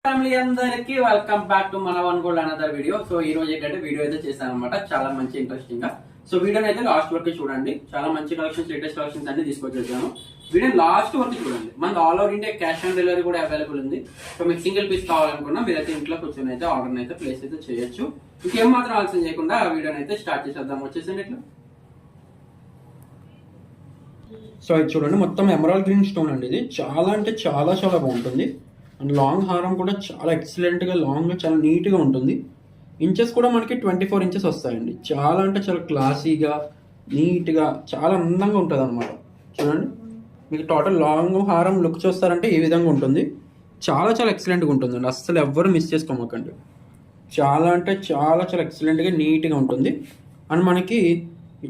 Family అందరికి welcome back to మన one gold another video. So ఈ రోజు ఏంటంటే వీడియో అయితే చేశాను అనమాట, చాలా మంచి ఇంట్రెస్టింగ్ గా. సో వీడియోని అయితే లాస్ట్ వరకు చూడండి, చాలా మంచి కలెక్షన్స్, లేటెస్ట్ కలెక్షన్స్ అన్ని తీసుకొచ్చేసాను. వీడియో లాస్ట్ వరకు చూడండి. మనకి all over India cash on delivery కూడా అవైలబుల్ ఉంది. సో మీకు సింగిల్ పీస్ కావాలనుకున్నా మీరైతే ఇంట్లో కూర్చొని అయితే ఆర్డర్ అయితే ప్లేస్ అయితే చేయొచ్చు. ఇంకేం మాత్రం ఆలస్యం చేయకుండా ఆ వీడియోని అయితే స్టార్ట్ చేసేద్దాం. వచ్చేసండి ఇట్లా. సో ఇది చూడండి, మొత్తం ఎమరాల్డ్ గ్రీన్ స్టోన్ అండి. ఇది చాలా అంటే చాలా చాలా బాగుంటుంది. అండ్ లాంగ్ హారం కూడా చాలా ఎక్సలెంట్గా లాంగ్ చాలా నీట్గా ఉంటుంది. ఇంచెస్ కూడా మనకి 24 ఇంచెస్ వస్తాయండి. చాలా అంటే చాలా క్లాసీగా నీట్గా చాలా అందంగా ఉంటుంది అనమాట. చూడండి, మీకు టోటల్ లాంగ్ హారం లుక్ చూస్తారంటే ఈ విధంగా ఉంటుంది. చాలా చాలా ఎక్సలెంట్గా ఉంటుందండి, అస్సలు ఎవ్వరు మిస్ చేసుకోమాకండి. చాలా అంటే చాలా చాలా ఎక్సలెంట్గా నీట్గా ఉంటుంది. అండ్ మనకి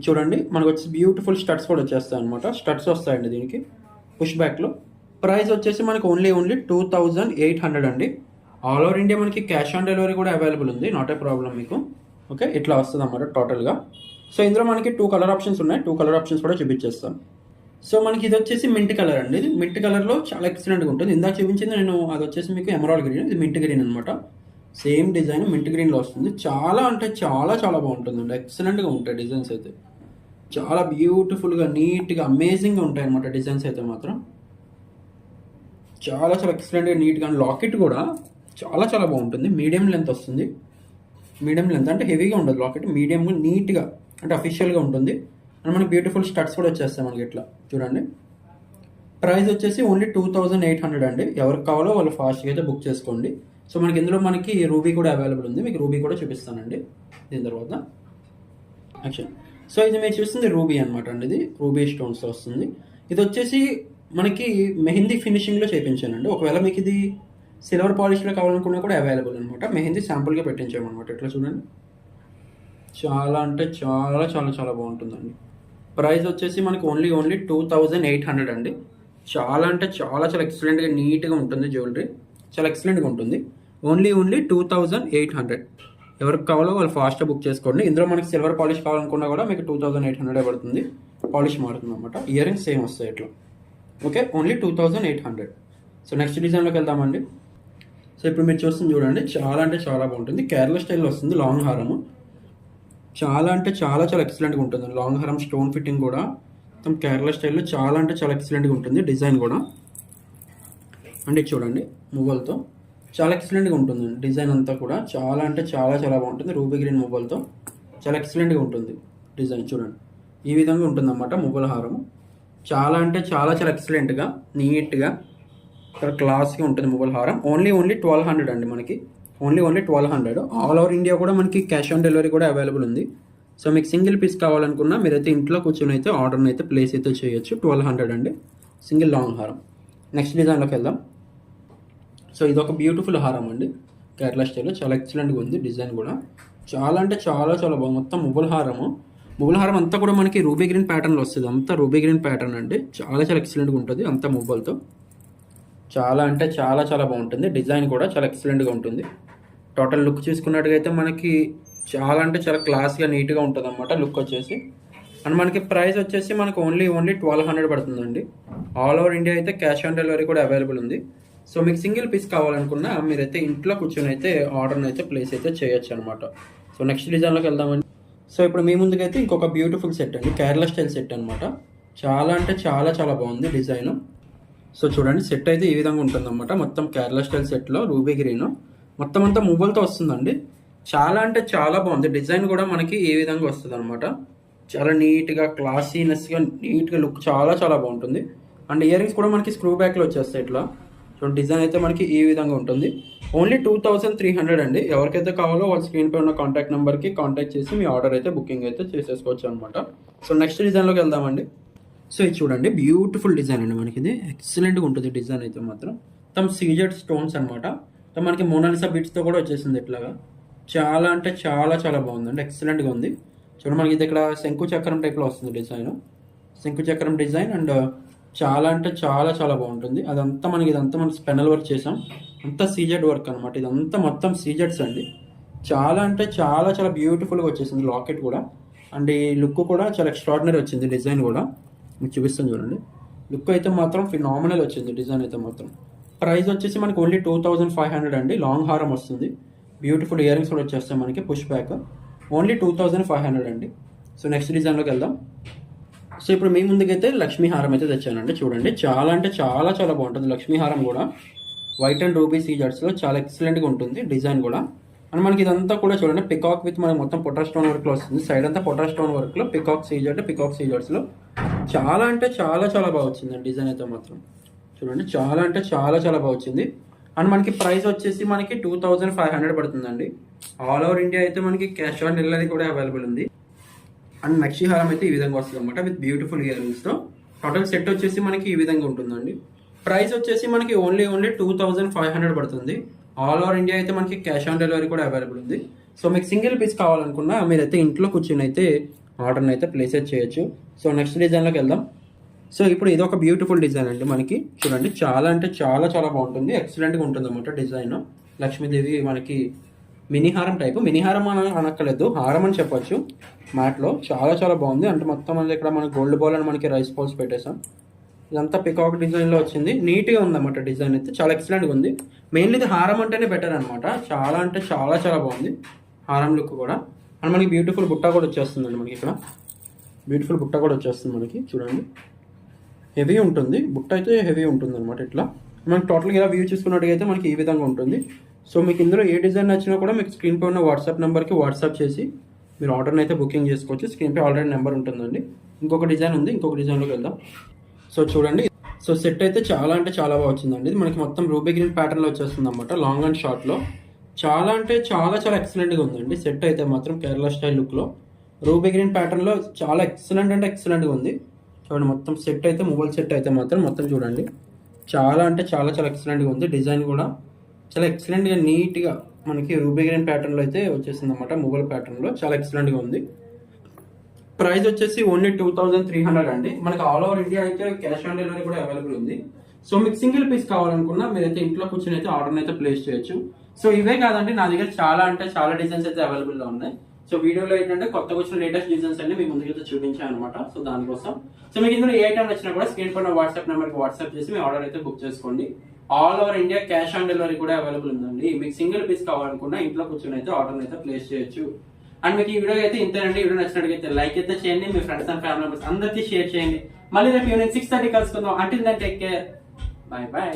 చూడండి, మనకు వచ్చి బ్యూటిఫుల్ స్టడ్స్ కూడా వచ్చేస్తాయి అనమాట. స్టడ్స్ వస్తాయండి దీనికి పుష్ బ్యాక్లో. ప్రైస్ వచ్చేసి మనకి ఓన్లీ 2800 అండి. ఆల్ ఓవర్ ఇండియా మనకి క్యాష్ ఆన్ డెలివరీ కూడా అవైలబుల్ ఉంది, నాట్ ఏ ప్రాబ్లం మీకు. ఓకే, ఇట్లా వస్తుంది అన్నమాట టోటల్గా. సో ఇందులో మనకి 2 కలర్ ఆప్షన్స్ ఉన్నాయి. 2 కలర్ ఆప్షన్స్ కూడా చూపించేస్తాను. సో మనకి ఇది వచ్చేసి మింట్ కలర్ అండి. ఇది మింట్ కలర్లో చాలా ఎక్సలెంట్గా ఉంటుంది. ఇందాక చూపించింది నేను, అది వచ్చేసి మీకు ఎమరాల్డ్ గ్రీన్, ఇది మింట్ గ్రీన్ అనమాట. సేమ్ డిజైన్ మింట్ గ్రీన్లో వస్తుంది. చాలా అంటే చాలా చాలా బాగుంటుందండి, ఎక్సలెంట్గా ఉంటాయి డిజైన్స్ అయితే. చాలా బ్యూటిఫుల్గా నీట్గా అమేజింగ్గా ఉంటాయి అనమాట డిజైన్స్ అయితే మాత్రం. చాలా చాలా ఎక్సలెంట్గా నీట్గా. లాకెట్ కూడా చాలా చాలా బాగుంటుంది. మీడియం లెంత్ వస్తుంది. మీడియం లెంత్ అంటే హెవీగా ఉండదు లాకెట్, మీడియంగా నీట్గా అంటే అఫీషియల్గా ఉంటుంది. అండ్ మనకి బ్యూటిఫుల్ స్టడ్స్ కూడా వచ్చేస్తాయి మనకి ఇట్లా. చూడండి, ప్రైస్ వచ్చేసి ఓన్లీ 2800 అండి. ఎవరికి కావాలో వాళ్ళు ఫాస్ట్గా అయితే బుక్ చేసుకోండి. సో మనకి ఇందులో మనకి రూబీ కూడా అవైలబుల్ ఉంది. మీకు రూబీ కూడా చూపిస్తానండి దీని తర్వాత యాక్చువల్. సో ఇది మీరు చూస్తుంది రూబీ అనమాట అండి. ఇది రూబీ స్టోన్స్ వస్తుంది. ఇది వచ్చేసి మనకి మెహందీ ఫినిషింగ్లో చేయించానండి. ఒకవేళ మీకు ఇది సిల్వర్ పాలిష్లో కావాలనుకున్నా కూడా అవైలబుల్ అనమాట. మెహందీ శాంపుల్గా పెట్టించామన్నమాట. ఇట్లా చూడండి, చాలా అంటే చాలా చాలా చాలా బాగుంటుందండి. ప్రైస్ వచ్చేసి మనకి ఓన్లీ 2800 అండి. చాలా అంటే చాలా చాలా ఎక్సలెంట్గా నీట్గా ఉంటుంది జ్యువెలరీ, చాలా ఎక్సలెంట్గా ఉంటుంది. ఓన్లీ 2800. ఎవరికి కావాలో వాళ్ళు ఫాస్ట్గా బుక్ చేసుకోండి. ఇందులో మనకి సిల్వర్ పాలిష్ కావాలనుకున్నా కూడా మీకు 2800 పడుతుంది. పాలిష్ మారుతుంది అనమాట. ఇయర్ రింగ్స్ సేమ్ వస్తాయి ఇట్లా. Okay, only 2800. సో నెక్స్ట్ డిజైన్లోకి వెళ్దామండి. సో ఇప్పుడు మీరు చూస్తుంది చూడండి, చాలా అంటే చాలా బాగుంటుంది. కేరళ స్టైల్లో వస్తుంది లాంగ్ హారము. చాలా అంటే చాలా చాలా ఎక్సలెంట్గా ఉంటుంది. లాంగ్ హారం స్టోన్ ఫిట్టింగ్ కూడా మొత్తం కేరళ స్టైల్లో చాలా అంటే చాలా ఎక్సలెంట్గా ఉంటుంది. డిజైన్ కూడా అంటే చూడండి, మువ్వలతో చాలా ఎక్సలెంట్గా ఉంటుంది. డిజైన్ అంతా కూడా చాలా అంటే చాలా చాలా బాగుంటుంది. రూబీ గ్రీన్ మువ్వలతో చాలా ఎక్సలెంట్గా ఉంటుంది డిజైన్. చూడండి, ఈ విధంగా ఉంటుంది అన్నమాట మువ్వల హారము. చాలా అంటే చాలా చాలా ఎక్సలెంట్గా నీట్గా చాలా క్లాస్గా ఉంటుంది మువ్వల హారం. ఓన్లీ 1200 అండి మనకి. ఓన్లీ 1200. ఆల్ ఓవర్ ఇండియా కూడా మనకి క్యాష్ ఆన్ డెలివరీ కూడా అవైలబుల్ ఉంది. సో మీకు సింగిల్ పీస్ కావాలనుకున్నా మీరైతే ఇంట్లో కూర్చొని అయితే ఆర్డర్ని అయితే ప్లేస్ అయితే చేయొచ్చు. 1200 అండి సింగిల్ లాంగ్ హారం. నెక్స్ట్ డిజైన్లోకి వెళ్దాం. సో ఇది ఒక బ్యూటిఫుల్ హారం అండి, కేరళ స్టైల్లో చాలా ఎక్సలెంట్గా ఉంది. డిజైన్ కూడా చాలా అంటే చాలా చాలా బాగుంది. మొత్తం మువ్వల హారము. మువ్వల హారం అంతా కూడా మనకి రూబీ గ్రీన్ ప్యాటర్న్లో వస్తుంది. అంతా రూబీ గ్రీన్ ప్యాటర్న్ అండి. చాలా చాలా ఎక్సలెంట్గా ఉంటుంది అంతా మువ్వలతో. చాలా అంటే చాలా చాలా బాగుంటుంది. డిజైన్ కూడా చాలా ఎక్సలెంట్గా ఉంటుంది. టోటల్ లుక్ చూసుకున్నట్టుగా అయితే మనకి చాలా అంటే చాలా క్లాస్గా నీట్గా ఉంటుంది అన్నమాట లుక్ వచ్చేసి. అండ్ మనకి ప్రైస్ వచ్చేసి మనకు ఓన్లీ 1200 పడుతుందండి. ఆల్ ఓవర్ ఇండియా అయితే క్యాష్ ఆన్ డెలివరీ కూడా అవైలబుల్ ఉంది. సో మీకు సింగిల్ పీస్ కావాలనుకున్నా మీరైతే ఇంట్లో కూర్చొని అయితే ఆర్డర్ని అయితే ప్లేస్ అయితే చేయొచ్చు అనమాట. సో నెక్స్ట్ డిజైన్లోకి వెళ్దామండి. సో ఇప్పుడు మీ ముందుకైతే ఇంకొక బ్యూటిఫుల్ సెట్ అండి, కేరళ స్టైల్ సెట్ అనమాట. చాలా అంటే చాలా చాలా బాగుంది డిజైన్. సో చూడండి, సెట్ అయితే ఈ విధంగా ఉంటుంది అనమాట. మొత్తం కేరళ స్టైల్ సెట్లో రూబీ గ్రీన్ మొత్తం అంతా మువ్వలతో వస్తుందండి. చాలా అంటే చాలా బాగుంది. డిజైన్ కూడా మనకి ఈ విధంగా వస్తుంది అనమాట. చాలా నీట్గా క్లాసీనెస్గా నీట్గా లుక్ చాలా చాలా బాగుంటుంది. అండ్ ఇయర్ రింగ్స్ కూడా మనకి స్క్రూ బ్యాక్లో వచ్చేస్తాయి ఇట్లా. సో డిజైన్ అయితే మనకి ఈ విధంగా ఉంటుంది. ఓన్లీ 2300 అండి. ఎవరికైతే కావాలో వాళ్ళ స్క్రీన్ పై ఉన్న కాంటాక్ట్ నెంబర్కి కాంటాక్ట్ చేసి మీ ఆర్డర్ అయితే బుకింగ్ అయితే చేసేసుకోవచ్చు అనమాట. సో నెక్స్ట్ డిజైన్లోకి వెళ్దామండి. సో ఇది చూడండి, బ్యూటిఫుల్ డిజైన్ అండి. మనకి ఇది ఎక్సలెంట్గా ఉంటుంది డిజైన్ అయితే మాత్రం. మొత్తం సీజెడ్ స్టోన్స్ అనమాట. మనకి మోనాలిసా బీట్స్తో కూడా వచ్చేసింది ఇట్లాగా. చాలా అంటే చాలా చాలా బాగుందండి, ఎక్సలెంట్గా ఉంది. చూడండి, మనకి ఇది ఇక్కడ శంకు చక్రం టైప్లో వస్తుంది డిజైన్. శంకు చక్రం డిజైన్ అండ్ చాలా అంటే చాలా చాలా బాగుంటుంది. ఇదంతా మనం స్పెనల్ వర్క్ చేసాం. అంతా సీజెడ్ వర్క్ అనమాట. ఇదంతా మొత్తం సీజెడ్స్ అండి. చాలా అంటే చాలా చాలా బ్యూటిఫుల్గా వచ్చేసింది లాకెట్ కూడా. అండ్ ఈ లుక్ కూడా చాలా ఎక్స్ట్రాడినరీ వచ్చింది. డిజైన్ కూడా మీకు చూపిస్తాను చూడండి. లుక్ అయితే మాత్రం ఫినామినల్ వచ్చింది డిజైన్ అయితే మాత్రం. ప్రైస్ వచ్చేసి మనకి ఓన్లీ 2500 అండి. లాంగ్ హారం వస్తుంది, బ్యూటిఫుల్ ఇయర్ రింగ్స్ కూడా వచ్చేస్తాయి మనకి పుష్ బ్యాక్. ఓన్లీ 2500 అండి. సో నెక్స్ట్ డిజైన్లోకి వెళ్దాం. సో ఇప్పుడు మీ ముందుకైతే లక్ష్మీ హారం అయితే తెచ్చానండి. చూడండి, చాలా అంటే చాలా చాలా బాగుంటుంది లక్ష్మీ హారం కూడా. వైట్ అండ్ రూబీ సీజర్స్లో చాలా ఎక్సలెంట్గా ఉంటుంది డిజైన్ కూడా. అండ్ మనకి ఇదంతా కూడా చూడండి పికాక్ విత్ మనకి మొత్తం పొటా స్టోన్ వర్క్లో వస్తుంది. సైడ్ అంతా పొటా స్టోన్ వర్క్లో పికాక్ సీజర్స్లో చాలా అంటే చాలా చాలా బాగా వచ్చిందండి డిజైన్ అయితే మాత్రం. చూడండి, చాలా అంటే చాలా చాలా బాగా వచ్చింది. అండ్ మనకి ప్రైస్ వచ్చేసి మనకి 2500 పడుతుందండి. ఆల్ ఓవర్ ఇండియా అయితే మనకి క్యాష్ ఆన్ డెలివరీ కూడా అవైలబుల్ ఉంది. అండ్ నక్షి హారం అయితే ఈ విధంగా వస్తుంది అనమాట విత్ బ్యూటిఫుల్ ఇయర్ రింగ్స్తో. టోటల్ సెట్ వచ్చేసి మనకి ఈ విధంగా ఉంటుందండి. ప్రైస్ వచ్చేసి మనకి ఓన్లీ 2500 పడుతుంది. ఆల్ ఓవర్ ఇండియా అయితే మనకి క్యాష్ ఆన్ డెలివరీ కూడా అవైలబుల్ ఉంది. సో మీకు సింగిల్ పీస్ కావాలనుకున్నా మీరైతే ఇంట్లో కూర్చొని అయితే ఆర్డర్ని అయితే ప్లేస్ చేయొచ్చు. సో నెక్స్ట్ డిజైన్లోకి వెళ్దాం. సో ఇప్పుడు ఇది ఒక బ్యూటిఫుల్ డిజైన్ అండి. మనకి చూడండి, చాలా అంటే చాలా చాలా బాగుంటుంది, ఎక్సలెంట్గా ఉంటుంది అనమాట డిజైన్. లక్ష్మీదేవి మనకి మినీ హారం టైపు, మినీ హారం అని అనక్కలేదు, హారం అని చెప్పొచ్చు. మ్యాట్లో చాలా చాలా బాగుంది. అంటే మొత్తం అనేది ఇక్కడ మనకి గోల్డ్ బాల్ అని మనకి రైస్ బాల్స్ పెట్టేసాం. ఇదంతా పికాక్ డిజైన్లో వచ్చింది, నీట్గా ఉందన్నమాట డిజైన్ అయితే, చాలా ఎక్సలెంట్గా ఉంది. మెయిన్లీ ఇది హారం అంటేనే బెటర్ అనమాట. చాలా అంటే చాలా చాలా బాగుంది హారం లుక్ కూడా. అండ్ మనకి బ్యూటిఫుల్ బుట్ట కూడా వచ్చేస్తుందండి. మనకి ఇక్కడ బ్యూటిఫుల్ బుట్ట కూడా వచ్చేస్తుంది మనకి. చూడండి, హెవీ ఉంటుంది బుట్ట అయితే, హెవీ ఉంటుంది అనమాట. ఇట్లా మనకి టోటల్గా ఇలా వ్యూ చూసుకున్నట్టుగా అయితే మనకి ఈ విధంగా ఉంటుంది. సో మీకు ఇందులో ఏ డిజైన్ నచ్చినా కూడా మీకు స్క్రీన్ పై ఉన్న వాట్సాప్ నెంబర్కి వాట్సాప్ చేసి మీరు ఆర్డర్ని అయితే బుకింగ్ చేసుకోవచ్చు. స్క్రీన్ పై ఆల్రెడీ నెంబర్ ఉంటుందండి. ఇంకొక డిజైన్ ఉంది, ఇంకొక డిజైన్లోకి వెళ్దాం. సో చూడండి, సో సెట్ అయితే చాలా అంటే చాలా బాగా వచ్చిందండి. ఇది మనకి మొత్తం రూబీ గ్రీన్ ప్యాటర్న్లో వచ్చేస్తుంది అనమాట, లాంగ్ అండ్ షార్ట్లో. చాలా అంటే చాలా చాలా ఎక్సలెంట్గా ఉందండి సెట్ అయితే మాత్రం. కేరళ స్టైల్ లుక్లో రూబీ గ్రీన్ ప్యాటర్న్లో చాలా ఎక్సలెంట్ అంటే ఎక్సలెంట్గా ఉంది. చూడండి, మొత్తం సెట్ అయితే మొబైల్ సెట్ అయితే మాత్రం మొత్తం చూడండి, చాలా అంటే చాలా చాలా ఎక్సలెంట్గా ఉంది. డిజైన్ కూడా చాలా ఎక్సలెంట్గా నీట్గా మనకి రూబీ గ్రీన్ ప్యాటర్న్లో అయితే వచ్చేసింది అనమాట. మొబైల్ ప్యాటర్న్లో చాలా ఎక్సలెంట్గా ఉంది. ప్రైస్ వచ్చేసి ఓన్లీ 2300 అండి. మనకి ఆల్ ఓవర్ ఇండియా అయితే క్యాష్ ఆన్ డెలివరీ కూడా అవైలబుల్ ఉంది. సో మీకు సింగిల్ పీస్ కావాలనుకున్నా మీరైతే ఇంట్లో కూర్చొని అయితే ఆర్డర్ అయితే ప్లేస్ చేయొచ్చు. సో ఇవే కాదండి, నా దగ్గర చాలా అంటే చాలా డిజైన్స్ అయితే అవైలబుల్ గా ఉన్నాయి. సో వీడియోలో ఏంటంటే కొత్తగా వచ్చిన లేటెస్ట్ డిజైన్స్ అన్ని మీ ముందుకైతే చూపించాను అనమాట. సో దానికోసం సో మీకు ఇందులో ఏ ఐటమ్ వచ్చినా కూడా స్క్రీన్ పైన వాట్సాప్ నెంబర్కి వాట్సాప్ చేసి మీ ఆర్డర్ అయితే బుక్ చేసుకోండి. All over India cash on delivery కూడా అవైలబుల్ ఉందండి. మీకు సింగిల్ పీస్ కావాలనుకున్నా ఇంట్లో కూర్చొని అయితే ఆర్డర్ అయితే ప్లేస్ చేయొచ్చు. అండ్ మీకు ఈ వీడియో అయితే ఇంతేనండి. వీడియో నచ్చినట్లయితే లైక్ అయితే చేయండి, మీ ఫ్రెండ్స్ అండ్ ఫ్యామిలీ మెంబర్స్ అందరికీ షేర్ చేయండి. మళ్ళీ రేపు ఈవినింగ్ 6:30 కలుసుకుందాం. Until then take care, bye by.